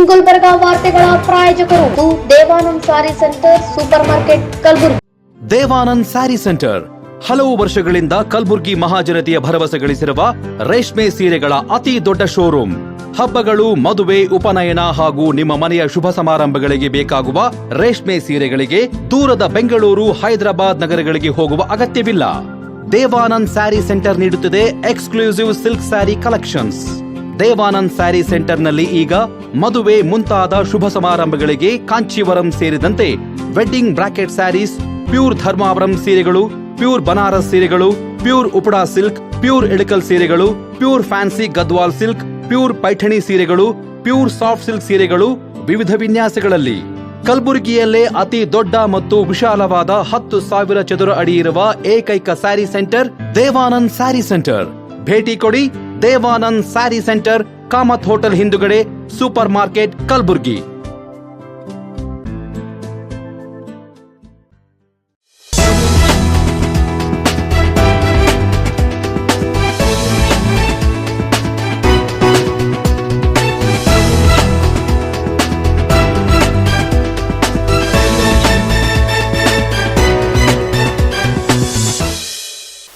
ಇನ್ ಗುಲ್ಬರ್ಗ ವಾರ್ತೆಗಳ ಪ್ರಾಯೋಜಕರು Devanand sari centre super market Kalaburagi. Devanand sari centre ಹಲವು ವರ್ಷಗಳಿಂದ ಕಲಬುರ್ಗಿ ಮಹಾಜನತೆಯ ಭರವಸೆ ಗಳಿಸಿರುವ ರೇಷ್ಮೆ ಸೀರೆಗಳ ಅತಿ ದೊಡ್ಡ ಶೋರೂಮ್. ಹಬ್ಬಗಳು, ಮದುವೆ, ಉಪನಯನ ಹಾಗೂ ನಿಮ್ಮ ಮನೆಯ ಶುಭ ಸಮಾರಂಭಗಳಿಗೆ ಬೇಕಾಗುವ ರೇಷ್ಮೆ ಸೀರೆಗಳಿಗೆ ದೂರದ ಬೆಂಗಳೂರು, ಹೈದರಾಬಾದ್ ನಗರಗಳಿಗೆ ಹೋಗುವ ಅಗತ್ಯವಿಲ್ಲ. ದೇವಾನಂದ್ ಸ್ಯಾರಿ ಸೆಂಟರ್ ನೀಡುತ್ತಿದೆ exclusive silk sari collections. Devanand sari ಸೆಂಟರ್ನಲ್ಲಿ ಈಗ ಮದುವೆ ಮುಂತಾದ ಶುಭ ಸಮಾರಂಭಗಳಿಗೆ ಕಾಂಚೀವರಂ ಸೇರಿದಂತೆ wedding brocade saris, pure Dharmavaram ಸೀರೆಗಳು, ಪ್ಯೂರ್ ಬನಾರಸ್ ಸೀರೆಗಳು, pure Uppada silk, pure Ilkal ಸೀರೆಗಳು, pure fancy Gadwal silk, pure Paithani ಸೀರೆಗಳು, ಪ್ಯೂರ್ ಸಾಫ್ಟ್ ಸಿಲ್ಕ್ ಸೀರೆಗಳು ವಿವಿಧ ವಿನ್ಯಾಸಗಳಲ್ಲಿ. ಕಲಬುರಗಿಯಲ್ಲೇ ಅತಿ ದೊಡ್ಡ ಮತ್ತು ವಿಶಾಲವಾದ 10,000 ಚದುರ ಅಡಿ ಇರುವ ಏಕೈಕ ಸ್ಯಾರಿ ಸೆಂಟರ್ ದೇವಾನಂದ್ ಸ್ಯಾರಿ ಸೆಂಟರ್. ಭೇಟಿ ಕೊಡಿ. ದೇವಾನಂದ್ ಸ್ಯಾರಿ ಸೆಂಟರ್, ಕಾಮತ್ ಹೋಟೆಲ್ ಹಿಂದುಗಡೆ, ಸೂಪರ್ ಮಾರ್ಕೆಟ್, ಕಲಬುರ್ಗಿ.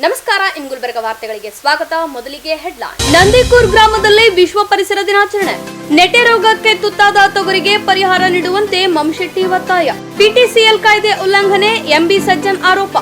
ನಮಸ್ಕಾರ, ಇನ್ ಗುಲ್ಬರ್ಗ ವಾರ್ತೆಗಳಿಗೆ ಸ್ವಾಗತ. ಮೊದಲಿಗೆ ಹೆಡ್ಲೈನ್. ನಂದಿಕೂರ್ ಗ್ರಾಮದಲ್ಲಿ ವಿಶ್ವ ಪರಿಸರ ದಿನಾಚರಣೆ. ನೆಟೆ ರೋಗಕ್ಕೆ ತುತ್ತಾದ ತೊಗರಿಗೆ ಪರಿಹಾರ ನೀಡುವಂತೆ ಮಂಶೆಟ್ಟಿ ಒತ್ತಾಯ. ಪಿಟಿಸಿಎಲ್ ಕಾಯ್ದೆ ಉಲ್ಲಂಘನೆ, ಎಂಬಿ ಸಜ್ಜನ್ ಆರೋಪ.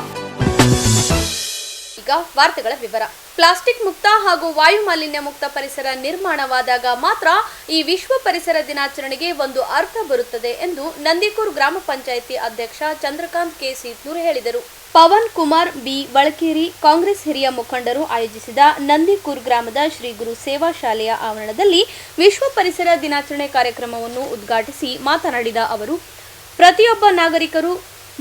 ಈಗ ವಾರ್ತೆಗಳ ವಿವರ. ಪ್ಲಾಸ್ಟಿಕ್ ಮುಕ್ತ ಹಾಗೂ ವಾಯು ಮಾಲಿನ್ಯ ಮುಕ್ತ ಪರಿಸರ ನಿರ್ಮಾಣವಾದಾಗ ಮಾತ್ರ ಈ ವಿಶ್ವ ಪರಿಸರ ದಿನಾಚರಣೆಗೆ ಒಂದು ಅರ್ಥ ಬರುತ್ತದೆ ಎಂದು ನಂದಿಕೂರ್ ಗ್ರಾಮ ಪಂಚಾಯಿತಿ ಅಧ್ಯಕ್ಷ ಚಂದ್ರಕಾಂತ್ ಕೆ ಸೀತ್ನೂರ್ ಹೇಳಿದರು. ಪವನ್ ಕುಮಾರ್ ಬಿ ಬಳಕೇರಿ, ಕಾಂಗ್ರೆಸ್ ಹಿರಿಯ ಮುಖಂಡರು ಆಯೋಜಿಸಿದ ನಂದಿಕೂರ್ ಗ್ರಾಮದ ಶ್ರೀ ಗುರು ಸೇವಾ ಶಾಲೆಯ ಆವರಣದಲ್ಲಿ ವಿಶ್ವ ಪರಿಸರ ದಿನಾಚರಣೆ ಕಾರ್ಯಕ್ರಮವನ್ನು ಉದ್ಘಾಟಿಸಿ ಮಾತನಾಡಿದ ಅವರು, ಪ್ರತಿಯೊಬ್ಬ ನಾಗರಿಕರು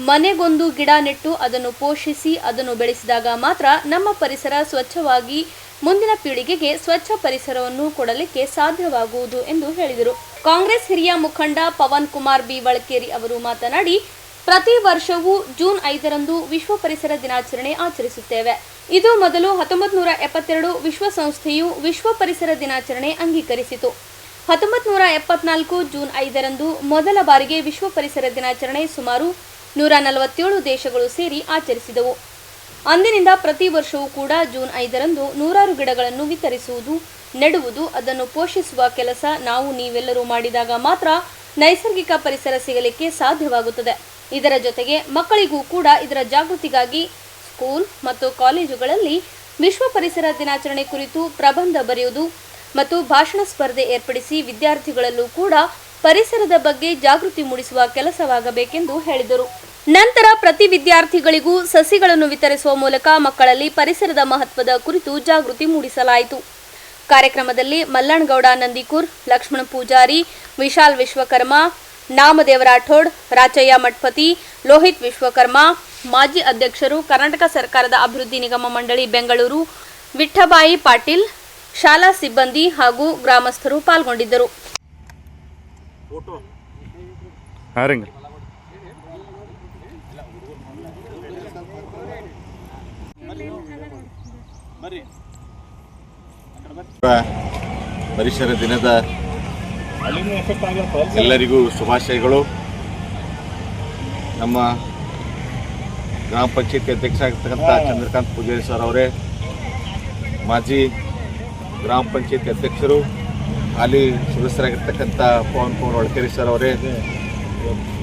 ಮನೆಗೊಂದು ಗಿಡ ನೆಟ್ಟು ಅದನ್ನು ಪೋಷಿಸಿ ಅದನ್ನು ಬೆಳೆಸಿದಾಗ ಮಾತ್ರ ನಮ್ಮ ಪರಿಸರ ಸ್ವಚ್ಛವಾಗಿ ಮುಂದಿನ ಪೀಳಿಗೆಗೆ ಸ್ವಚ್ಛ ಪರಿಸರವನ್ನು ಕೊಡಲಿಕ್ಕೆ ಸಾಧ್ಯವಾಗುವುದು ಎಂದು ಹೇಳಿದರು. ಕಾಂಗ್ರೆಸ್ ಹಿರಿಯ ಮುಖಂಡ ಪವನ್ ಕುಮಾರ್ ಬಿ ಬಳಕೇರಿ ಅವರು ಮಾತನಾಡಿ, ಪ್ರತಿ ವರ್ಷವೂ ಜೂನ್ 5ರಂದು ವಿಶ್ವ ಪರಿಸರ ದಿನಾಚರಣೆ ಆಚರಿಸುತ್ತೇವೆ. ಇದು ಮೊದಲು 1972 ವಿಶ್ವಸಂಸ್ಥೆಯು ವಿಶ್ವ ಪರಿಸರ ದಿನಾಚರಣೆ ಅಂಗೀಕರಿಸಿತು. 1974 ಜೂನ್ 5ರಂದು ಮೊದಲ ಬಾರಿಗೆ ವಿಶ್ವ ಪರಿಸರ ದಿನಾಚರಣೆ ಸುಮಾರು 147 ದೇಶಗಳು ಸೇರಿ ಆಚರಿಸಿದವು. ಅಂದಿನಿಂದ ಪ್ರತಿ ವರ್ಷವೂ ಕೂಡ ಜೂನ್ 5ರಂದು 100 ಗಿಡಗಳನ್ನು ವಿತರಿಸುವುದು, ನೆಡುವುದು, ಅದನ್ನು ಪೋಷಿಸುವ ಕೆಲಸ ನಾವು ನೀವೆಲ್ಲರೂ ಮಾಡಿದಾಗ ಮಾತ್ರ ನೈಸರ್ಗಿಕ ಪರಿಸರ ಸಿಗಲಿಕ್ಕೆ ಸಾಧ್ಯವಾಗುತ್ತದೆ. ಇದರ ಜೊತೆಗೆ ಮಕ್ಕಳಿಗೂ ಕೂಡ ಇದರ ಜಾಗೃತಿಗಾಗಿ ಸ್ಕೂಲ್ ಮತ್ತು ಕಾಲೇಜುಗಳಲ್ಲಿ ವಿಶ್ವ ಪರಿಸರ ದಿನಾಚರಣೆ ಕುರಿತು ಪ್ರಬಂಧ ಬರೆಯುವುದು ಮತ್ತು ಭಾಷಣ ಸ್ಪರ್ಧೆ ಏರ್ಪಡಿಸಿ ವಿದ್ಯಾರ್ಥಿಗಳಲ್ಲೂ ಕೂಡ ಪರಿಸರದ ಬಗ್ಗೆ ಜಾಗೃತಿ ಮೂಡಿಸುವ ಕೆಲಸವಾಗಬೇಕೆಂದು ಹೇಳಿದರು. ನಂತರ ಪ್ರತಿ ವಿದ್ಯಾರ್ಥಿಗಳಿಗೂ ಸಸಿಗಳನ್ನು ವಿತರಿಸುವ ಮೂಲಕ ಮಕ್ಕಳಲ್ಲಿ ಪರಿಸರದ ಮಹತ್ವದ ಕುರಿತು ಜಾಗೃತಿ ಮೂಡಿಸಲಾಯಿತು. ಕಾರ್ಯಕ್ರಮದಲ್ಲಿ ಮಲ್ಲಣ್ಣಗೌಡ ನಂದಿಕೂರ್, ಲಕ್ಷ್ಮಣ ಪೂಜಾರಿ, ವಿಶಾಲ್ ವಿಶ್ವಕರ್ಮ, ನಾಮದೇವ ರಾಠೋಡ್, ರಾಚಯ್ಯ ಮಠಪತಿ, ಲೋಹಿತ್ ವಿಶ್ವಕರ್ಮ, ಮಾಜಿ ಅಧ್ಯಕ್ಷರು, ಕರ್ನಾಟಕ ಸರ್ಕಾರದ ಅಭಿವೃದ್ಧಿ ನಿಗಮ ಮಂಡಳಿ ಬೆಂಗಳೂರು, ವಿಠ್ಠಬಾಯಿ ಪಾಟೀಲ್, ಶಾಲಾ ಸಿಬ್ಬಂದಿ ಹಾಗೂ ಗ್ರಾಮಸ್ಥರು ಪಾಲ್ಗೊಂಡಿದ್ದರು. ಪರಿಸರ ದಿನದ ಎಲ್ಲರಿಗೂ ಶುಭಾಶಯಗಳು. ನಮ್ಮ ಗ್ರಾಮ ಪಂಚಾಯತಿ ಅಧ್ಯಕ್ಷ ಆಗಿರ್ತಕ್ಕಂಥ ಚಂದ್ರಕಾಂತ್ ಪೂಜಾರಿ ಸರ್ ಅವರೇ, ಮಾಜಿ ಗ್ರಾಮ ಪಂಚಾಯತಿ ಅಧ್ಯಕ್ಷರು, ಹಾಲಿ ಸದಸ್ಯರಾಗಿರ್ತಕ್ಕಂಥ ಪವನ್ ಕುಮಾರ್ ಬಳಕೇರಿ ಸರ್ ಅವರೇ,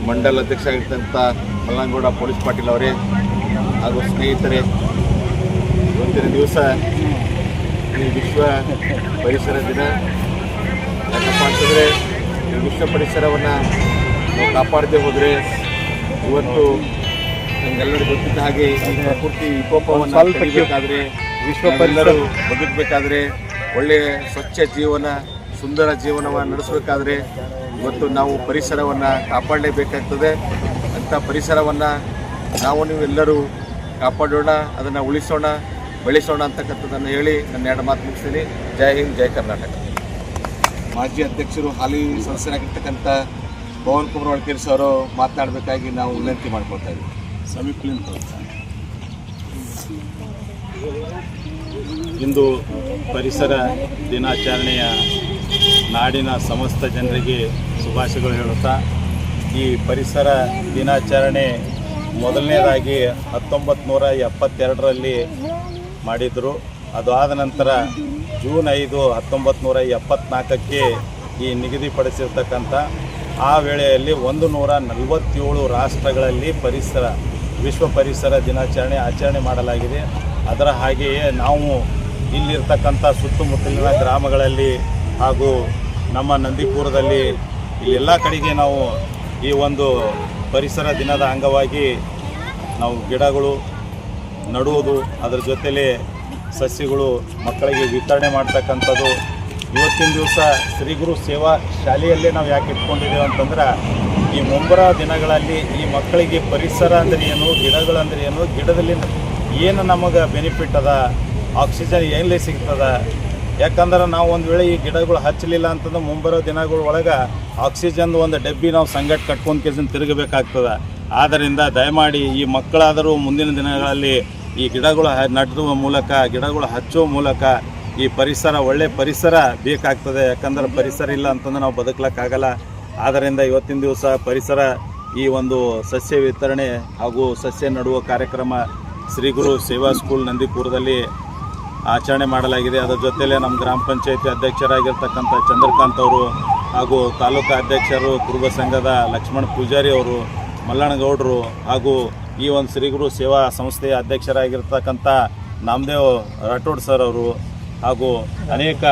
ಮಂಡಲ ಅಧ್ಯಕ್ಷ ಆಗಿರ್ತಕ್ಕಂಥ ಮಲ್ಲಣ್ಣಗೌಡ ಪೊಲೀಸ್ ಪಾಟೀಲ್ ಅವರೇ ಹಾಗೂ ಸ್ನೇಹಿತರೆ, ಇವತ್ತಿನ ದಿವಸ ಈ ವಿಶ್ವ ಪರಿಸರ ದಿನ. ಯಾಕಪ್ಪ ಅಂತಂದರೆ ಈ ವಿಶ್ವ ಪರಿಸರವನ್ನು ನಾವು ಕಾಪಾಡದೆ ಹೋದರೆ ಇವತ್ತು ನಮಗೆಲ್ಲರಿಗೂ ಗೊತ್ತಿದ್ದ ಹಾಗೆ ಈ ಪ್ರಕೃತಿ ವಿಕೋಪವನ್ನು ತಡೆಯಬೇಕಾದ್ರೆ, ವಿಶ್ವಪರಿಸರ ಬದುಕಬೇಕಾದ್ರೆ, ಒಳ್ಳೆಯ ಸ್ವಚ್ಛ ಜೀವನ, ಸುಂದರ ಜೀವನವನ್ನು ನಡೆಸಬೇಕಾದ್ರೆ ಇವತ್ತು ನಾವು ಪರಿಸರವನ್ನು ಕಾಪಾಡಲೇಬೇಕಾಗ್ತದೆ. ಅಂಥ ಪರಿಸರವನ್ನು ನಾವು ನೀವೆಲ್ಲರೂ ಕಾಪಾಡೋಣ, ಅದನ್ನು ಉಳಿಸೋಣ, ಬೆಳೆಸೋಣ ಅಂತಕ್ಕಂಥದ್ದನ್ನು ಹೇಳಿ ನನ್ನ 2 ಮಾತು ಮುಗಿಸ್ತೀನಿ. ಜೈ ಹಿಂದ್, ಜೈ ಕರ್ನಾಟಕ. ಮಾಜಿ ಅಧ್ಯಕ್ಷರು, ಹಾಲಿ ಸದಸ್ಯರಾಗಿರ್ತಕ್ಕಂಥ ಪವನ್ ಕುಮಾರ್ ಬಳಕೇರಿ ಸರ್ ಮಾತನಾಡಬೇಕಾಗಿ ನಾವು ವಿನಂತಿ ಮಾಡ್ಕೊಳ್ತಾ ಇದ್ದೀವಿ. ಇಂದು ಪರಿಸರ ದಿನಾಚರಣೆಯ ನಾಡಿನ ಸಮಸ್ತ ಜನರಿಗೆ ಶುಭಾಶಯಗಳು ಹೇಳುತ್ತಾ, ಈ ಪರಿಸರ ದಿನಾಚರಣೆ ಮೊದಲನೇದಾಗಿ 1972ರಲ್ಲಿ ಮಾಡಿದರು. ಅದು ಆದ ನಂತರ ಜೂನ್ 5, 1974ಕ್ಕೆ ಈ ನಿಗದಿಪಡಿಸಿರ್ತಕ್ಕಂಥ ಆ ವೇಳೆಯಲ್ಲಿ 147 ರಾಷ್ಟ್ರಗಳಲ್ಲಿ ವಿಶ್ವ ಪರಿಸರ ದಿನಾಚರಣೆ ಆಚರಣೆ ಮಾಡಲಾಗಿದೆ. ಅದರ ಹಾಗೆಯೇ ನಾವು ಇಲ್ಲಿರ್ತಕ್ಕಂಥ ಸುತ್ತಮುತ್ತಲಿನ ಗ್ರಾಮಗಳಲ್ಲಿ ಹಾಗೂ ನಮ್ಮ ನಂದಿಪುರದಲ್ಲಿ ಎಲ್ಲ ಕಡೆಗೆ ನಾವು ಈ ಒಂದು ಪರಿಸರ ದಿನದ ಅಂಗವಾಗಿ ನಾವು ಗಿಡಗಳು ನಡುವುದು, ಅದರ ಜೊತೆಲೇ ಸಸ್ಯಗಳು ಮಕ್ಕಳಿಗೆ ವಿತರಣೆ ಮಾಡ್ತಕ್ಕಂಥದ್ದು. ಇವತ್ತಿನ ದಿವಸ ಶ್ರೀ ಗುರು ಸೇವಾ ಶಾಲೆಯಲ್ಲೇ ನಾವು ಯಾಕೆ ಇಟ್ಕೊಂಡಿದ್ದೇವೆ ಅಂತಂದ್ರೆ, ಈ ಮುಂಬರುವ ದಿನಗಳಲ್ಲಿ ಈ ಮಕ್ಕಳಿಗೆ ಪರಿಸರ ಅಂದರೆ ಏನು, ಗಿಡಗಳಂದ್ರೆ ಏನು, ಗಿಡದಲ್ಲಿ ಏನು ನಮಗೆ ಬೆನಿಫಿಟ್ ಅದ, ಆಕ್ಸಿಜನ್ ಎಲ್ಲಿ ಸಿಗ್ತದ. ಯಾಕಂದ್ರೆ ನಾವು ಒಂದು ವೇಳೆ ಈ ಗಿಡಗಳು ಹಚ್ಚಲಿಲ್ಲ ಅಂತಂದ್ರೆ ಮುಂಬರೋ ದಿನಗಳ ಒಳಗೆ ಆಕ್ಸಿಜನ್ ಒಂದು ಡಬ್ಬಿ ನಾವು ಸಂಗಟ್ ಕಟ್ಕೊಂಡು ಕೆಲಸ ತಿರುಗಬೇಕಾಗ್ತದೆ. ಆದ್ದರಿಂದ ದಯಮಾಡಿ ಈ ಮಕ್ಕಳಾದರೂ ಮುಂದಿನ ದಿನಗಳಲ್ಲಿ ಈ ಗಿಡಗಳು ನೆಡುವ ಮೂಲಕ, ಗಿಡಗಳು ಹಚ್ಚುವ ಮೂಲಕ ಈ ಪರಿಸರ, ಒಳ್ಳೆ ಪರಿಸರ ಬೇಕಾಗ್ತದೆ. ಯಾಕಂದ್ರೆ ಪರಿಸರ ಇಲ್ಲ ಅಂತಂದ್ರೆ ನಾವು ಬದುಕಲಿಕ್ಕಾಗಲ್ಲ. ಆದ್ದರಿಂದ ಇವತ್ತಿನ ದಿವಸ ಪರಿಸರ ಈ ಒಂದು ಸಸ್ಯ ವಿತರಣೆ ಹಾಗೂ ಸಸ್ಯ ನೆಡುವ ಕಾರ್ಯಕ್ರಮ ಶ್ರೀ ಗುರು ಸೇವಾ ಸ್ಕೂಲ್ ನಂದಿಪುರದಲ್ಲಿ ಆಚರಣೆ ಮಾಡಲಾಗಿದೆ. ಅದರ ಜೊತೆಲೇ ನಮ್ಮ ಗ್ರಾಮ ಪಂಚಾಯತಿ ಅಧ್ಯಕ್ಷರಾಗಿರ್ತಕ್ಕಂಥ ಚಂದ್ರಕಾಂತ್ ಅವರು ಹಾಗೂ ತಾಲೂಕು ಅಧ್ಯಕ್ಷರು ಕುರುಬ ಸಂಘದ ಲಕ್ಷ್ಮಣ ಪೂಜಾರಿ ಅವರು, ಮಲ್ಲಣ್ಣಗೌಡರು ಹಾಗೂ ಈ ಒಂದು ಶ್ರೀ ಗುರು ಸೇವಾ ಸಂಸ್ಥೆಯ ಅಧ್ಯಕ್ಷರಾಗಿರ್ತಕ್ಕಂಥ ನಾಮದೇವ್ ರಾಠೋಡ್ ಸರ್ ಅವರು ಹಾಗೂ ಅನೇಕ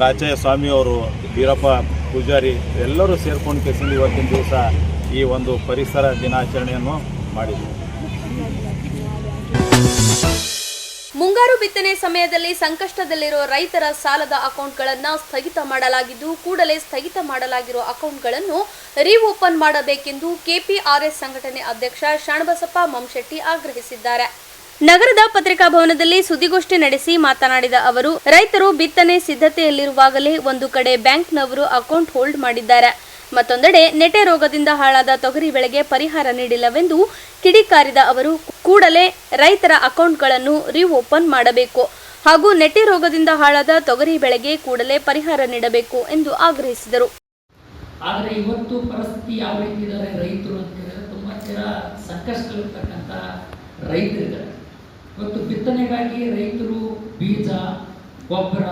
ರಾಚಯ್ಯ ಸ್ವಾಮಿಯವರು, ವೀರಪ್ಪ ಪೂಜಾರಿ ಎಲ್ಲರೂ ಸೇರ್ಕೊಂಡು ಕೆಲಸ ಇವತ್ತಿನ ದಿವಸ ಈ ಒಂದು ಪರಿಸರ ದಿನಾಚರಣೆಯನ್ನು ಮಾಡಿದರು. ಮುಂಗಾರು ಬಿತ್ತನೆ ಸಮಯದಲ್ಲಿ ಸಂಕಷ್ಟದಲ್ಲಿರುವ ರೈತರ ಸಾಲದ ಅಕೌಂಟ್ಗಳನ್ನು ಸ್ಥಗಿತ ಮಾಡಲಾಗಿದ್ದು, ಕೂಡಲೇ ಸ್ಥಗಿತ ಮಾಡಲಾಗಿರುವ ಅಕೌಂಟ್ಗಳನ್ನು ರೀಓಪನ್ ಮಾಡಬೇಕೆಂದು ಕೆಪಿಆರ್ಎಸ್ ಸಂಘಟನೆ ಅಧ್ಯಕ್ಷ ಶರಣಬಸಪ್ಪ ಮಮಶೆಟ್ಟಿ ಆಗ್ರಹಿಸಿದ್ದಾರೆ. ನಗರದ ಪತ್ರಿಕಾ ಭವನದಲ್ಲಿ ಸುದ್ದಿಗೋಷ್ಠಿ ನಡೆಸಿ ಮಾತನಾಡಿದ ಅವರು, ರೈತರು ಬಿತ್ತನೆ ಸಿದ್ಧತೆಯಲ್ಲಿರುವಾಗಲೇ ಒಂದು ಕಡೆ ಬ್ಯಾಂಕ್ನವರು ಅಕೌಂಟ್ ಹೋಲ್ಡ್ ಮಾಡಿದ್ದಾರೆ, ಮತ್ತೊಂದೆಡೆ ನೆಟೆ ರೋಗದಿಂದ ಹಾಳಾದ ತೊಗರಿ ಬೆಳೆಗೆ ಪರಿಹಾರ ನೀಡಿಲ್ಲವೆಂದು ಕಿಡಿಕಾರಿದ ಅವರು, ಕೂಡಲೇ ರೈತರ ಅಕೌಂಟ್ಗಳನ್ನು ರೀಓಪನ್ ಮಾಡಬೇಕು ಹಾಗೂ ನೆಟೆ ರೋಗದಿಂದ ಹಾಳಾದ ತೊಗರಿ ಬೆಳೆಗೆ ಕೂಡಲೇ ಪರಿಹಾರ ನೀಡಬೇಕು ಎಂದು ಆಗ್ರಹಿಸಿದರು. ಆದರೆ ಇವತ್ತು ಪರಿಸ್ಥಿತಿ ಯಾವ ರೀತಿ ಇದ್ದಾರೆ ರೈತರು ಅಂತ ಹೇಳಿದ್ರೆ, ತುಂಬ ಜನ ಸಂಕಷ್ಟದಲ್ಲಿರ್ತಕ್ಕಂಥ ರೈತರಿದ್ದಾರೆ. ಇವತ್ತು ಬಿತ್ತನೆಗಾಗಿ ರೈತರು ಬೀಜ, ಗೊಬ್ಬರ,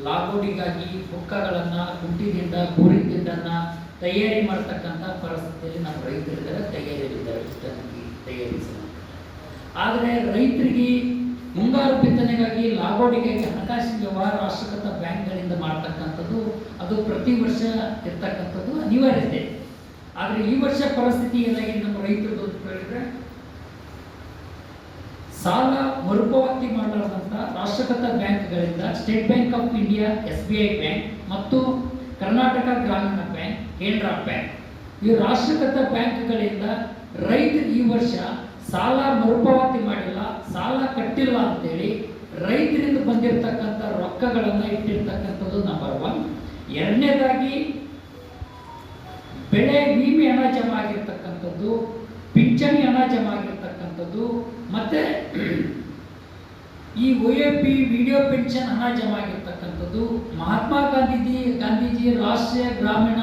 ಲಾಗೋಡಿಗಾಗಿ ಹುಕ್ಕಗಳನ್ನು, ಕುಂಟಿದಿಂದ, ಗೋರಿನ ದಿಂಡನ್ನು ತಯಾರಿ ಮಾಡ್ತಕ್ಕಂಥ ಪರಿಸ್ಥಿತಿಯಲ್ಲಿ ನಮ್ಮ ರೈತರಿದ್ದಾರೆ, ತಯಾರಿಯಲ್ಲಿದ್ದಾರೆ ಬಿತ್ತನೆಗೆ ತಯಾರಿಸಲು. ಆದರೆ ರೈತರಿಗೆ ಮುಂಗಾರು ಬಿತ್ತನೆಗಾಗಿ, ಲಾಗೋಡಿಗಾಗಿ ಹಣಕಾಸಿನ ವ್ಯವಹಾರ ರಾಷ್ಟ್ರೀಕೃತ ಬ್ಯಾಂಕ್ಗಳಿಂದ ಮಾಡ್ತಕ್ಕಂಥದ್ದು ಅದು ಪ್ರತಿ ವರ್ಷ ಇರ್ತಕ್ಕಂಥದ್ದು ಅನಿವಾರ್ಯತೆ. ಆದರೆ ಈ ವರ್ಷ ಪರಿಸ್ಥಿತಿ ಏನಾಗಿದೆ ನಮ್ಮ ರೈತರದ್ದು ಅಂತ ಹೇಳಿದ್ರೆ, ಸಾಲ ಮರುಪಾವತಿ ಮಾಡಲಾದಂಥ ರಾಷ್ಟ್ರೀಕೃತ ಬ್ಯಾಂಕ್ಗಳಿಂದ state bank of India, SBI bank ಮತ್ತು ಕರ್ನಾಟಕ ಗ್ರಾಮೀಣ ಬ್ಯಾಂಕ್, ಕೆನರಾ ಬ್ಯಾಂಕ್, ಈ ರಾಷ್ಟ್ರೀಕೃತ ಬ್ಯಾಂಕ್ಗಳಿಂದ ರೈತರು ಈ ವರ್ಷ ಸಾಲ ಮರುಪಾವತಿ ಮಾಡಿಲ್ಲ, ಸಾಲ ಕಟ್ಟಿಲ್ಲ ಅಂತೇಳಿ ರೈತರಿಂದ ಬಂದಿರತಕ್ಕಂಥ ರೊಕ್ಕಗಳನ್ನು ಇಟ್ಟಿರ್ತಕ್ಕಂಥದ್ದು ನಂಬರ್ 1. ಎರಡನೇದಾಗಿ ಬೆಳೆ ವಿಮೆ ಹಣ ಜಮಾ ಆಗಿರ್ತಕ್ಕಂಥದ್ದು, ಪಿಂಚಣಿ ಹಣ ಜಮಾ ಆಗಿರ್ತಕ್ಕಂಥದ್ದು, ಮತ್ತೆ ಈ OAP ವಿಡಿಯೋ ಪೆನ್ಷನ್ ಹಣ ಜಮಾ ಆಗಿರ್ತಕ್ಕಂಥದ್ದು, ಮಹಾತ್ಮ ಗಾಂಧೀಜಿ ರಾಷ್ಟ್ರೀಯ ಗ್ರಾಮೀಣ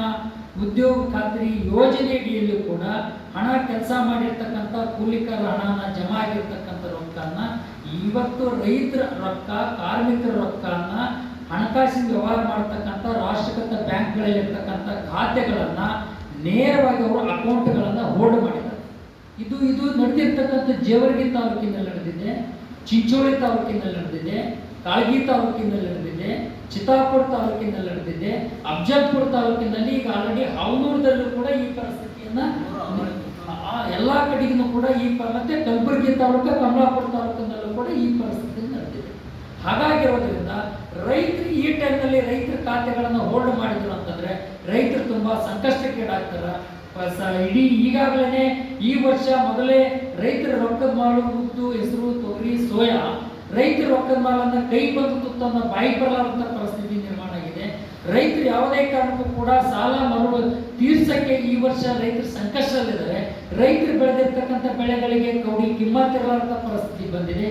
ಉದ್ಯೋಗ ಖಾತ್ರಿ ಯೋಜನೆಯಡಿಯಲ್ಲೂ ಕೂಡ ಹಣ ಕೆಲಸ ಮಾಡಿರ್ತಕ್ಕಂಥ ಕೂಲಿಕರ ಹಣನ ಜಮಾ ಆಗಿರ್ತಕ್ಕಂಥ ರೊಕ್ಕನ ಇವತ್ತು ರೈತರ ರೊಕ್ಕ, ಕಾರ್ಮಿಕರ ರೊಕ್ಕನ ಹಣಕಾಸಿನ ವ್ಯವಹಾರ ಮಾಡ್ತಕ್ಕಂಥ ರಾಷ್ಟ್ರೀಕೃತ ಬ್ಯಾಂಕ್ಗಳಲ್ಲಿರ್ತಕ್ಕಂಥ ಖಾತೆಗಳನ್ನು ನೇರವಾಗಿ ಅವರು ಅಕೌಂಟ್ಗಳನ್ನು ಹೋಲ್ಡ್ ಮಾಡಿದ್ದಾರೆ. ಇದು ನಡೆದಿರ್ತಕ್ಕಂಥ ಜೇವರ್ಗಿ ತಾಲೂಕಿನಲ್ಲಿ ನಡೆದಿದೆ, ಚಿಂಚೋಳಿ ತಾಲೂಕಿನಲ್ಲಿ ನಡೆದಿದೆ, ಕಾಳಗಿ ತಾಲೂಕಿನಲ್ಲಿ ನಡೆದಿದೆ, ಚಿತ್ತಾಪುರ ತಾಲೂಕಿನಲ್ಲಿ ನಡೆದಿದೆ, ಅಫಜಲ್ಪುರ ತಾಲೂಕಿನಲ್ಲಿ ಈಗ ಆಲ್ರೆಡಿ ಹಾವನೂರದಲ್ಲೂ ಕೂಡ ಈ ಪರಿಸ್ಥಿತಿಯನ್ನ ಎಲ್ಲ ಕಡೆಗೂ ಕೂಡ ಮತ್ತೆ ಕಲಬುರಗಿ ತಾಲೂಕು, ಕಮಲಾಪುರ ತಾಲೂಕಿನಲ್ಲೂ ಕೂಡ ಈ ಪರಿಸ್ಥಿತಿ ನಡೆದಿದೆ. ಹಾಗಾಗಿರೋದ್ರಿಂದ ರೈತರು ಈ ಟೈಮ್ನಲ್ಲಿ ರೈತರ ಖಾತೆಗಳನ್ನು ಹೋಲ್ಡ್ ಮಾಡಿದ್ರು ಅಂತಂದ್ರೆ ರೈತರು ತುಂಬಾ ಸಂಕಷ್ಟಕ್ಕೀಡಾಗ್ತಾರ. ಇಡೀ ಈಗಾಗಲೇ ಈ ವರ್ಷ ಮೊದಲೇ ರೈತರ ರೊಕ್ಕದ ಮಾಲು, ಉದ್ದು, ಹೆಸರು, ತೊಗರಿ, ಸೋಯಾ ರೈತರ ರೊಕ್ಕದ ಮಾಲನ್ನ ಕೈ ಬಂದು ತುತ್ತನ್ನ ಬಾಯಿ ಬರಲಾರಂತ ಪರಿಸ್ಥಿತಿ ನಿರ್ಮಾಣ ಆಗಿದೆ. ರೈತರು ಯಾವುದೇ ಕಾರಣಕ್ಕೂ ಕೂಡ ಸಾಲ ಮರು ತೀರ್ಸಕ್ಕೆ ಈ ವರ್ಷ ರೈತರು ಸಂಕಷ್ಟದಲ್ಲಿದ್ದಾರೆ. ರೈತರು ಬೆಳೆದಿರ್ತಕ್ಕಂಥ ಬೆಳೆಗಳಿಗೆ ಕೌಡಿ ಕಿಮ್ಮತ್ತಿರಲಾರಂತ ಪರಿಸ್ಥಿತಿ ಬಂದಿದೆ.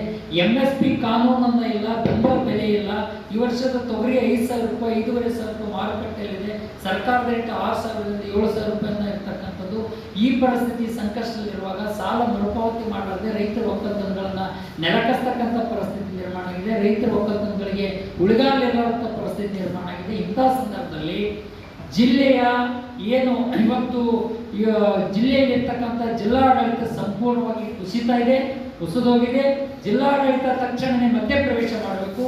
MSP ಕಾನೂನನ್ನ ಇಲ್ಲ, ಬೆಂಬಲ ಬೆಲೆ ಇಲ್ಲ. ಈ ವರ್ಷದ ತೊಗರಿ 5,000 ರೂಪಾಯಿ, 5,500 ರೂಪಾಯಿ ಮಾರುಕಟ್ಟೆಯಲ್ಲಿದೆ. ಸರ್ಕಾರದ ರೇಟ್ 6,000ರಿಂದ 7,000 ರೂಪಾಯಿನ ಇರ್ತಕ್ಕಂಥದ್ದು. ಈ ಪರಿಸ್ಥಿತಿ ಸಂಕಷ್ಟದಲ್ಲಿರುವಾಗ ಸಾಲ ಮರುಪಾವತಿ ಮಾಡಲಾರದೆ ರೈತರ ಒಕ್ಕಲ್ತನಗಳನ್ನ ನೆಲಕಸ್ತಕ್ಕಂಥ ಪರಿಸ್ಥಿತಿ ನಿರ್ಮಾಣ ಆಗಿದೆ. ರೈತರ ಒಕ್ಕಲ್ತನಗಳಿಗೆ ಉಳಿಗಾಲಿರುವಂಥ ಪರಿಸ್ಥಿತಿ ನಿರ್ಮಾಣ ಆಗಿದೆ. ಇಂಥ ಸಂದರ್ಭದಲ್ಲಿ ಜಿಲ್ಲೆಯ ಏನು ಇವತ್ತು ಜಿಲ್ಲೆಯಲ್ಲಿರ್ತಕ್ಕಂಥ ಜಿಲ್ಲಾಡಳಿತ ಸಂಪೂರ್ಣವಾಗಿ ಕುಸಿದೋಗಿದೆ. ಜಿಲ್ಲಾಡಳಿತ ತಕ್ಷಣವೇ ಮಧ್ಯಪ್ರವೇಶ ಮಾಡಬೇಕು.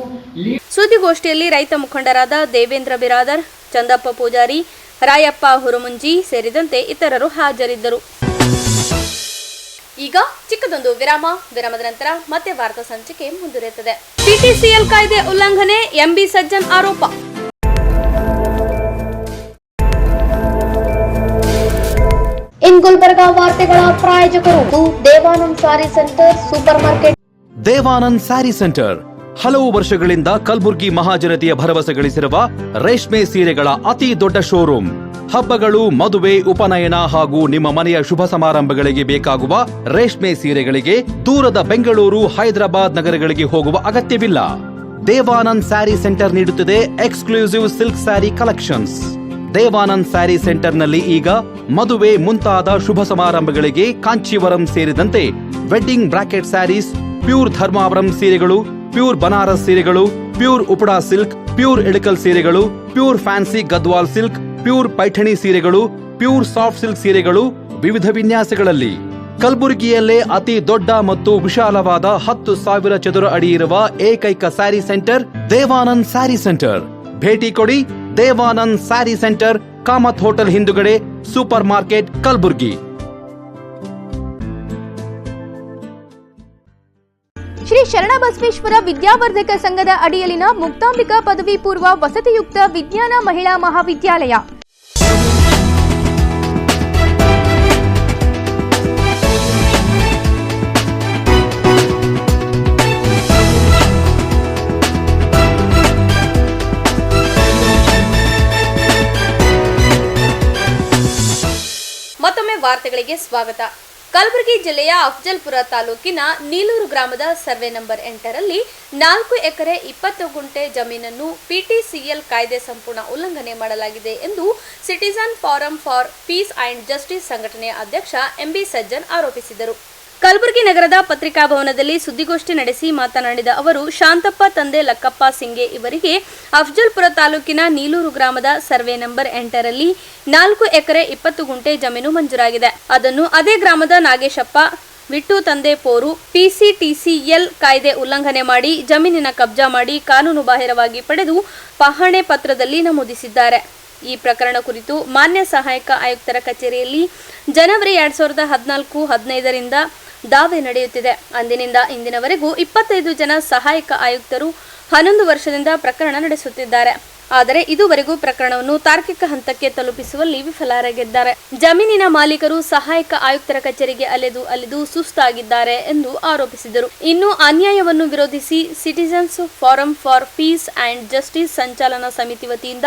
ಸುದ್ದಿಗೋಷ್ಠಿಯಲ್ಲಿ ರೈತ ಮುಖಂಡರಾದ ದೇವೇಂದ್ರ ಬಿರಾದರ್, ಚಂದಪ್ಪ ಪೂಜಾರಿ, ರಾಯಪ್ಪ ಹುರುಮುಂಜಿ ಸೇರಿದಂತೆ ಇತರರು ಹಾಜರಿದ್ದರು. ಈಗ ಚಿಕ್ಕದೊಂದು ವಿರಾಮದ ನಂತರ ಮತ್ತೆ ವಾರ್ತಾ ಸಂಚಿಕೆ ಮುಂದುವರಿಯುತ್ತದೆ. ಪಿಟಿಸಿಎಲ್ ಕಾಯ್ದೆ ಉಲ್ಲಂಘನೆ, ಎಂಬಿ ಸಜ್ಜನ್ ಆರೋಪ. ಇನ್ ಗುಲ್ಬರ್ಗಾ ವಾರ್ತೆಗಳ ಪ್ರಾಯೋಜಕರು Devanand sari centre super market. Devanand sari centre ಹಲವು ವರ್ಷಗಳಿಂದ ಕಲಬುರ್ಗಿ ಮಹಾಜನತೆಯ ಭರವಸೆ ಗಳಿಸಿರುವ ರೇಷ್ಮೆ ಸೀರೆಗಳ ಅತಿ ದೊಡ್ಡ ಶೋರೂಮ್. ಹಬ್ಬಗಳು, ಮದುವೆ, ಉಪನಯನ ಹಾಗೂ ನಿಮ್ಮ ಮನೆಯ ಶುಭ ಸಮಾರಂಭಗಳಿಗೆ ಬೇಕಾಗುವ ರೇಷ್ಮೆ ಸೀರೆಗಳಿಗೆ ದೂರದ ಬೆಂಗಳೂರು, ಹೈದರಾಬಾದ್ ನಗರಗಳಿಗೆ ಹೋಗುವ ಅಗತ್ಯವಿಲ್ಲ. ದೇವಾನಂದ್ ಸ್ಯಾರಿ ಸೆಂಟರ್ ನೀಡುತ್ತಿದೆ exclusive silk sari collections. Devanand sari ಸೆಂಟರ್ನಲ್ಲಿ ಈಗ ಮದುವೆ ಮುಂತಾದ ಶುಭ ಸಮಾರಂಭಗಳಿಗೆ ಕಾಂಚೀವರಂ ಸೇರಿದಂತೆ wedding brocade saris, pure Dharmavaram ಸೀರೆಗಳು, ಪ್ಯೂರ್ ಬನಾರಸ್ ಸೀರೆಗಳು, pure Uppada silk, pure Ilkal ಸೀರೆಗಳು, pure fancy Gadwal silk, pure Paithani ಸೀರೆಗಳು, ಪ್ಯೂರ್ ಸಾಫ್ಟ್ ಸಿಲ್ಕ್ ಸೀರೆಗಳು ವಿವಿಧ ವಿನ್ಯಾಸಗಳಲ್ಲಿ. ಕಲಬುರಗಿಯಲ್ಲೇ ಅತಿ ದೊಡ್ಡ ಮತ್ತು ವಿಶಾಲವಾದ 10,000 ಚದುರ ಅಡಿ ಇರುವ ಏಕೈಕ ಸ್ಯಾರಿ ಸೆಂಟರ್ ದೇವಾನಂದ್ ಸ್ಯಾರಿ ಸೆಂಟರ್. ಭೇಟಿ ಕೊಡಿ. ದೇವಾನಂದ್ ಸ್ಯಾರಿ ಸೆಂಟರ್, ಕಾಮತ್ ಹೋಟೆಲ್ ಹಿಂದುಗಡೆ, ಸೂಪರ್ ಮಾರ್ಕೆಟ್, ಕಲಬುರ್ಗಿ. ಶ್ರೀ ಶರಣಬಸವೇಶ್ವರ ವಿದ್ಯಾವರ್ಧಕ ಸಂಘದ ಅಡಿಯಲ್ಲಿನ ಮುಕ್ತಾಂಬಿಕಾ ಪದವಿ ಪೂರ್ವ ವಸತಿಯುಕ್ತ ವಿಜ್ಞಾನ ಮಹಿಳಾ ಮಹಾವಿದ್ಯಾಲಯ. ಮತ್ತೊಮ್ಮೆ ವಾರ್ತೆಗಳಿಗೆ ಸ್ವಾಗತ. ಕಲಬುರಗಿ ಜಿಲ್ಲೆಯ ಅಫಜಲ್ಪುರ ತಾಲೂಕಿನ ನೀಲೂರು ಗ್ರಾಮದ ಸರ್ವೆ ನಂಬರ್ 8ರಲ್ಲಿ 4 ಎಕರೆ 20 ಗುಂಟೆ ಜಮೀನನ್ನು ಪಿಟಿಸಿಎಲ್ ಕಾಯ್ದೆ ಸಂಪೂರ್ಣ ಉಲ್ಲಂಘನೆ ಮಾಡಲಾಗಿದೆ ಎಂದು citizen forum for peace and justice ಸಂಘಟನೆಯ ಅಧ್ಯಕ್ಷ ಎಂಬಿ ಸಜ್ಜನ್ ಆರೋಪಿಸಿದರು. ಕಲಬುರಗಿ ನಗರದ ಪತ್ರಿಕಾಭವನದಲ್ಲಿ ಸುದ್ದಿಗೋಷ್ಠಿ ನಡೆಸಿ ಮಾತನಾಡಿದ ಅವರು, ಶಾಂತಪ್ಪ ತಂದೆ ಲಕ್ಕಪ್ಪ ಸಿಂಗೆ ಇವರಿಗೆ ಅಫಜಲ್ಪುರ ತಾಲೂಕಿನ ನೀಲೂರು ಗ್ರಾಮದ ಸರ್ವೆ ನಂಬರ್ 8ರಲ್ಲಿ 4 ಎಕರೆ 20 ಗುಂಟೆ ಜಮೀನು ಮಂಜೂರಾಗಿದೆ. ಅದನ್ನು ಅದೇ ಗ್ರಾಮದ ನಾಗೇಶಪ್ಪ ವಿಟ್ಟು ತಂದೆ ಪೋರು ಪಿಸಿಟಿಸಿಎಲ್ ಕಾಯ್ದೆ ಉಲ್ಲಂಘನೆ ಮಾಡಿ ಜಮೀನಿನ ಕಬ್ಜಾ ಮಾಡಿ ಕಾನೂನು ಬಾಹಿರವಾಗಿ ಪಡೆದು ಪಹಣೆ ಪತ್ರದಲ್ಲಿ ನಮೂದಿಸಿದ್ದಾರೆ. ಈ ಪ್ರಕರಣ ಕುರಿತು ಮಾನ್ಯ ಸಹಾಯಕ ಆಯುಕ್ತರ ಕಚೇರಿಯಲ್ಲಿ ಜನವರಿ 2014-15ರಿಂದ ದಾವೆ ನಡೆಯುತ್ತಿದೆ. ಅಂದಿನಿಂದ ಇಂದಿನವರೆಗೂ 25 ಜನ ಸಹಾಯಕ ಆಯುಕ್ತರು 11 ವರ್ಷದಿಂದ ಪ್ರಕರಣ ನಡೆಸುತ್ತಿದ್ದಾರೆ. ಆದರೆ ಇದುವರೆಗೂ ಪ್ರಕರಣವನ್ನು ತಾರ್ಕಿಕ ಹಂತಕ್ಕೆ ತಲುಪಿಸುವಲ್ಲಿ ವಿಫಲರಾಗಿದ್ದಾರೆ. ಜಮೀನಿನ ಮಾಲೀಕರು ಸಹಾಯಕ ಆಯುಕ್ತರ ಕಚೇರಿಗೆ ಅಲೆದು ಸುಸ್ತಾಗಿದ್ದಾರೆ ಎಂದು ಆರೋಪಿಸಿದರು. ಇನ್ನು ಅನ್ಯಾಯವನ್ನು ವಿರೋಧಿಸಿ citizens forum for peace and justice ಸಂಚಾಲನಾ ಸಮಿತಿ ವತಿಯಿಂದ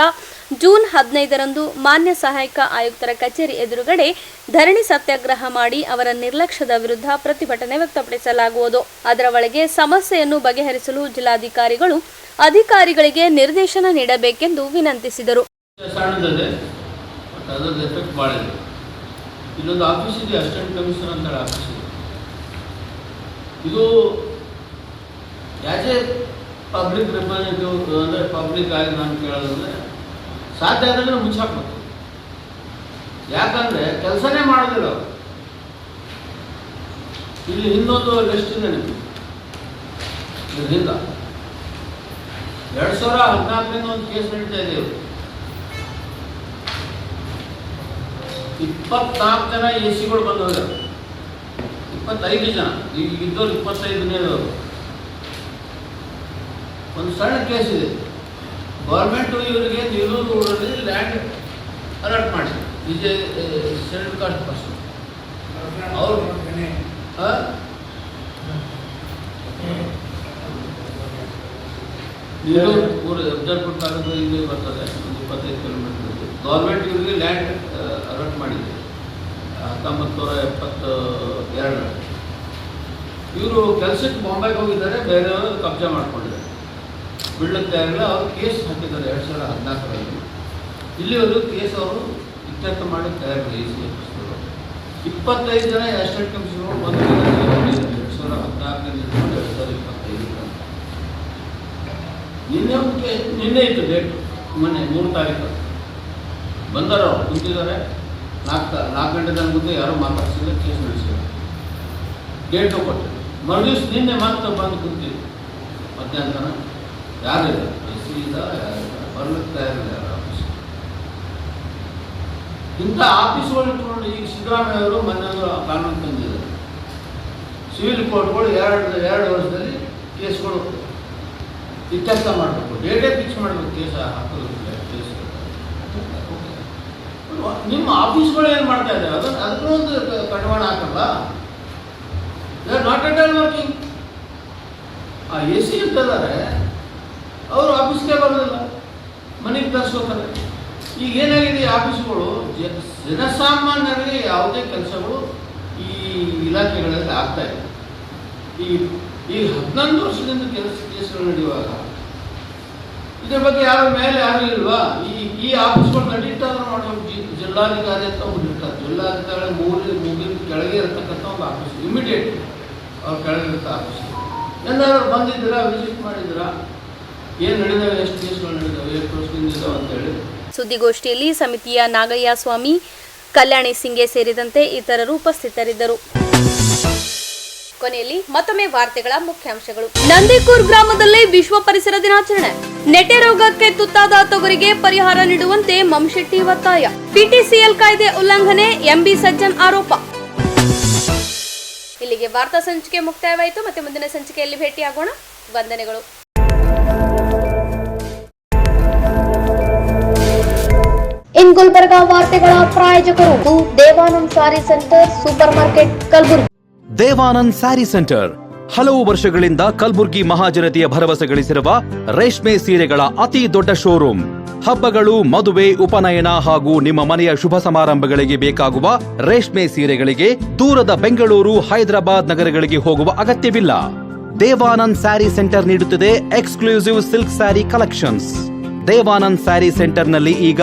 ಜೂನ್ 15ರಂದು ಮಾನ್ಯ ಸಹಾಯಕ ಆಯುಕ್ತರ ಕಚೇರಿ ಎದುರುಗಡೆ ಧರಣಿ ಸತ್ಯಾಗ್ರಹ ಮಾಡಿ ಅವರ ನಿರ್ಲಕ್ಷ್ಯದ ವಿರುದ್ಧ ಪ್ರತಿಭಟನೆ ವ್ಯಕ್ತಪಡಿಸಲಾಗುವುದು. ಅದರ ಒಳಗೆ ಸಮಸ್ಯೆಯನ್ನು ಬಗೆಹರಿಸಲು ಜಿಲ್ಲಾಧಿಕಾರಿಗಳು ಅಧಿಕಾರಿಗಳಿಗೆ ನಿರ್ದೇಶನ ನೀಡಬೇಕೆಂದು ವಿನಂತಿಸಿದರು. ಇಲ್ಲೊಂದು ಆಫೀಸ್ ಇದೆ, ಅಸಿಸ್ಟೆಂಟ್ ಕಮಿಷನರ್ ಅಂತ ಆಫೀಸ್ ಇದೆ. ಇದು ಆ್ಯಸ್ ಎ ಪಬ್ಲಿಕ್ ರೆಪ್ರೆಸೆಂಟೇಟಿವ್ ಅಂದರೆ ಪಬ್ಲಿಕ್ ಆಗಿ ನಾನು ಕೇಳೋದಂದರೆ ಸಾಧ್ಯ ಆದರೆ ಮುಚ್ಚಾಕ್ಬೇಕು. ಯಾಕಂದರೆ ಕೆಲಸನೇ ಮಾಡೋದಿಲ್ಲ ಅವರು. ಇಲ್ಲಿ ಇನ್ನೊಂದು ಲಿಸ್ಟ್ ಇದೆ ನಿಮಗೆ. ಇದರಿಂದ 2014ರಿಂದ ಒಂದು ಕೇಸ್ ನಡೀತಾ ಇದೆ. ಇವರು 24 ಜನ ಎಸಿಗಳು ಬಂದು ಹೋಗ್ಯಾರ. 25 ಜನ ಈಗ ಇದ್ದವ್ರು 25ನೇದವರು. ಒಂದು ಸಣ್ಣ ಕೇಸ್ ಇದೆ. ಗೌರ್ಮೆಂಟು ಇವರಿಗೆ ನೀಲೂರು ಊರಲ್ಲಿ ಲ್ಯಾಂಡ್ ಅಲಾಟ್ ಮಾಡಿ ವಿಜಯ್ ಶೆಡ್ಯೂಲ್ ಕಾಸ್ಟ್ ಪರ್ಸನ್ ಅವರು ನೀಲೂರು ಊರು ಅಫಜಲ್ಪುರ ತಾಲೂಕು ಇಲ್ಲಿ ಬರ್ತದೆ, ಒಂದು 25 ಕಿಲೋಮೀಟರ್. ಗೌರ್ಮೆಂಟ್ ಇವರಿಗೆ ಲ್ಯಾಂಡ್ ಅಲಾಟ್ ಮಾಡಿದೆ 1972. ಇವರು ಕೆಲಸಕ್ಕೆ ಬಾಂಬೆಗೆ ಹೋಗಿದ್ದಾರೆ, ಬೇರೆಯವರು ಕಬ್ಜಾ ಮಾಡ್ಕೊಂಡಿದ್ದಾರೆ. ಬಿಡಲಿಕ್ಕೆ ತಯಾರಿಲ್ಲ. ಅವರು ಕೇಸ್ ಹಾಕಿದ್ದಾರೆ 2014ರಲ್ಲಿ. ಇಲ್ಲಿವರೆಗೂ ಕೇಸ್ ಅವರು ಇತ್ಯರ್ಥ ಮಾಡಿ ತಯಾರಿಲ್ಲ. ಈ ಸಿ ಎಫ್ 25 ಜನ ಅಸಿಸ್ಟೆಂಟ್ ಕಮಿಷನರ್ ಬಂದು 2014 2025 ನಿನ್ನೆ ಇತ್ತು ಡೇಟ್, ಮೊನ್ನೆ 3 ತಾರೀಕು ಬಂದಾರ. ಅವ್ರು ಕುಂತಿದ್ದಾರೆ 4 ಗಂಟೆ ತನಕ ಕೂತು ಯಾರೂ ಮಾತಾಡ್ಸಿಲ್ಲ, ಕೇಸ್ ನಡೆಸಿಲ್ಲ, ಡೇಟು ಕೊಟ್ಟಿಲ್ಲ. ಮರುದಿವ್ಸ ನಿನ್ನೆ ಮಾತ್ರ ಬಂದು ಕೂತಿದ್ರು ಮಧ್ಯಾಹ್ನ. ಯಾರಿಲ್ಲ, ಎಸ್ ಸಿ ಇಲ್ಲ, ಯಾರಿಲ್ಲ, ಬರ್ಲಿಕ್ಕೆ ತಯಾರಿಲ್ಲ ಯಾರು ಆಫೀಸ್. ಇಂಥ ಆಫೀಸ್ಗಳು ಇಟ್ಕೊಂಡು ಈಗ ಸಿದ್ದರಾಮಯ್ಯ ಅವರು ಮೊನ್ನೆ ಕಾನೂನು ತಂದಿದ್ದಾರೆ. ಸಿವಿಲ್ ಕೋರ್ಟ್ಗಳು 2 ವರ್ಷದಲ್ಲಿ ಕೇಸ್ಗಳು ಇತ್ಯರ್ಥ ಮಾಡಬೇಕು, ಡೇಟೇ ಫಿಕ್ಸ್ ಮಾಡಬೇಕು. ಕೇಸ್ ಹಾಕೋದು ಕೇಸ್ ನಿಮ್ಮ ಆಫೀಸ್ಗಳು ಏನು ಮಾಡ್ತಾ ಇದ್ದಾರೆ ಅದಕ್ಕೂ ಒಂದು ಕಡಿವಾಣ ಹಾಕಲ್ಲ. They are not at all working. ಆ ಎ ಸಿ ಇರ್ತಿದ್ದಾರೆ, ಅವರು ಆಫೀಸ್ಗೆ ಬರೋದಿಲ್ಲ, ಮನೆಗೆ ತರಿಸ್ಕೋತಾರೆ. ಈಗ ಏನಾಗಿದೆ, ಆಫೀಸ್ಗಳು ಜನಸಾಮಾನ್ಯರಿಗೆ ಯಾವುದೇ ಕೆಲಸಗಳು ಈ ಇಲಾಖೆಗಳಲ್ಲಿ ಆಗ್ತಾ ಇದೆ. ಈ 11 ವರ್ಷದಿಂದ ಕೇಸ್ಗಳು ನಡೆಯುವಾಗ ಇದ್ರ ಬಗ್ಗೆ ಯಾರ ಮೇಲೆ ಯಾರು ಇಲ್ವಾ? ಈ ಆಫೀಸ್ಗಳು ನಡೀತಾದ್ರೂ ಮಾಡಬೇಕು. ಜಿಲ್ಲಾಧಿಕಾರಿ ಅಂತ ಒಂದು ಇರ್ತಾರೆ, ಜಿಲ್ಲಾಧಿಕಾರಿ ಮುಗಿದ ಕೆಳಗೆ ಇರತಕ್ಕಂಥ ಒಂದು ಆಫೀಸ್, ಇಮಿಡಿಯೇಟ್ ಅವ್ರ ಕೆಳಗಿರುತ್ತ ಆಫೀಸ್. ಎಲ್ಲರೂ ಬಂದಿದ್ದೀರಾ, ವಿಸಿಟ್ ಮಾಡಿದ್ದೀರಾ, ಏನು ನಡೆದಾವೆ, ಎಷ್ಟು ಕೇಸ್ಗಳು ನಡೆದಾವೆ, ಎಷ್ಟು ವರ್ಷದಿಂದ ಇದಾವೆ ಅಂತೇಳಿ. ಸುದ್ದಿಗೋಷ್ಠಿಯಲ್ಲಿ ಸಮಿತಿಯ ನಾಗಯ್ಯ ಸ್ವಾಮಿ, ಕಲ್ಯಾಣಿ ಸಿಂಗೆ ಸೇರಿದಂತೆ ಇತರರು ಉಪಸ್ಥಿತರಿದ್ದರು. ಕೊನೆಯಲ್ಲಿ ಮತ್ತೊಮ್ಮೆ ವಾರ್ತೆಗಳ ಮುಖ್ಯಾಂಶಗಳು. ನಂದಿಕೂರ್ ಗ್ರಾಮದಲ್ಲಿ ವಿಶ್ವ ಪರಿಸರ ದಿನಾಚರಣೆ. ನೆಟೆ ರೋಗಕ್ಕೆ ತುತ್ತಾದ ತೊಗರಿಗೆ ಪರಿಹಾರ ನೀಡುವಂತೆ ಮಂಶೆಟ್ಟಿ ಒತ್ತಾಯ. ಪಿಟಿಸಿಎಲ್ ಕಾಯ್ದೆ ಉಲ್ಲಂಘನೆ, ಎಂಬಿ ಸಜ್ಜನ್ ಆರೋಪ. ಇಲ್ಲಿಗೆ ವಾರ್ತಾ ಸಂಚಿಕೆ ಮುಕ್ತಾಯವಾಯಿತು. ಮತ್ತೆ ಮುಂದಿನ ಸಂಚಿಕೆಯಲ್ಲಿ ಭೇಟಿಯಾಗೋಣ. ವಂದನೆಗಳು. ಇನ್ ಗುಲ್ಬರ್ಗಾ ವಾರ್ತೆಗಳ ಪ್ರಾಯೋಜಕರು Devanand sari centre super market Kalaburagi. Devanand sari centre ಹಲವು ವರ್ಷಗಳಿಂದ ಕಲ್ಬುರ್ಗಿ ಮಹಾಜನತೆಯ ಭರವಸೆ ಗಳಿಸಿರುವ ರೇಷ್ಮೆ ಸೀರೆಗಳ ಅತಿ ದೊಡ್ಡ ಶೋರೂಮ್. ಹಬ್ಬಗಳು, ಮದುವೆ, ಉಪನಯನ ಹಾಗೂ ನಿಮ್ಮ ಮನೆಯ ಶುಭ ಸಮಾರಂಭಗಳಿಗೆ ಬೇಕಾಗುವ ರೇಷ್ಮೆ ಸೀರೆಗಳಿಗೆ ದೂರದ ಬೆಂಗಳೂರು, ಹೈದರಾಬಾದ್ ನಗರಗಳಿಗೆ ಹೋಗುವ ಅಗತ್ಯವಿಲ್ಲ. ದೇವಾನಂದ್ ಸ್ಯಾರಿ ಸೆಂಟರ್ ನೀಡುತ್ತಿದೆ exclusive silk sari collections. Devanand sari ಸೆಂಟರ್ನಲ್ಲಿ ಈಗ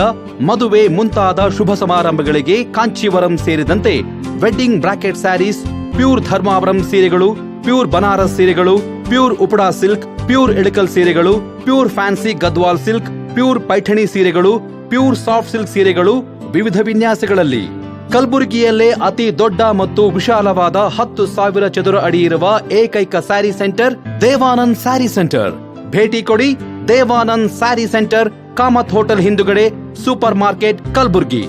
ಮದುವೆ ಮುಂತಾದ ಶುಭ ಸಮಾರಂಭಗಳಿಗೆ ಕಾಂಚೀವರಂ ಸೇರಿದಂತೆ wedding brocade saris, pure Dharmavaram ಸೀರೆಗಳು, ಪ್ಯೂರ್ ಬನಾರಸ್ ಸೀರೆಗಳು, pure Uppada silk, pure Ilkal ಸೀರೆಗಳು, pure fancy Gadwal silk, pure Paithani ಸೀರೆಗಳು, ಪ್ಯೂರ್ ಸಾಫ್ಟ್ ಸಿಲ್ಕ್ ಸೀರೆಗಳು ವಿವಿಧ ವಿನ್ಯಾಸಗಳಲ್ಲಿ. ಕಲಬುರಗಿಯಲ್ಲೇ ಅತಿ ದೊಡ್ಡ ಮತ್ತು ವಿಶಾಲವಾದ 10,000 ಚದುರ ಅಡಿ ಇರುವ ಏಕೈಕ ಸ್ಯಾರಿ ಸೆಂಟರ್ ದೇವಾನಂದ್ ಸ್ಯಾರಿ ಸೆಂಟರ್. ಭೇಟಿ ಕೊಡಿ. ದೇವಾನಂದ್ ಸ್ಯಾರಿ ಸೆಂಟರ್, ಕಾಮತ್ ಹೋಟೆಲ್ ಹಿಂದುಗಡೆ, ಸೂಪರ್ ಮಾರ್ಕೆಟ್, ಕಲಬುರ್ಗಿ.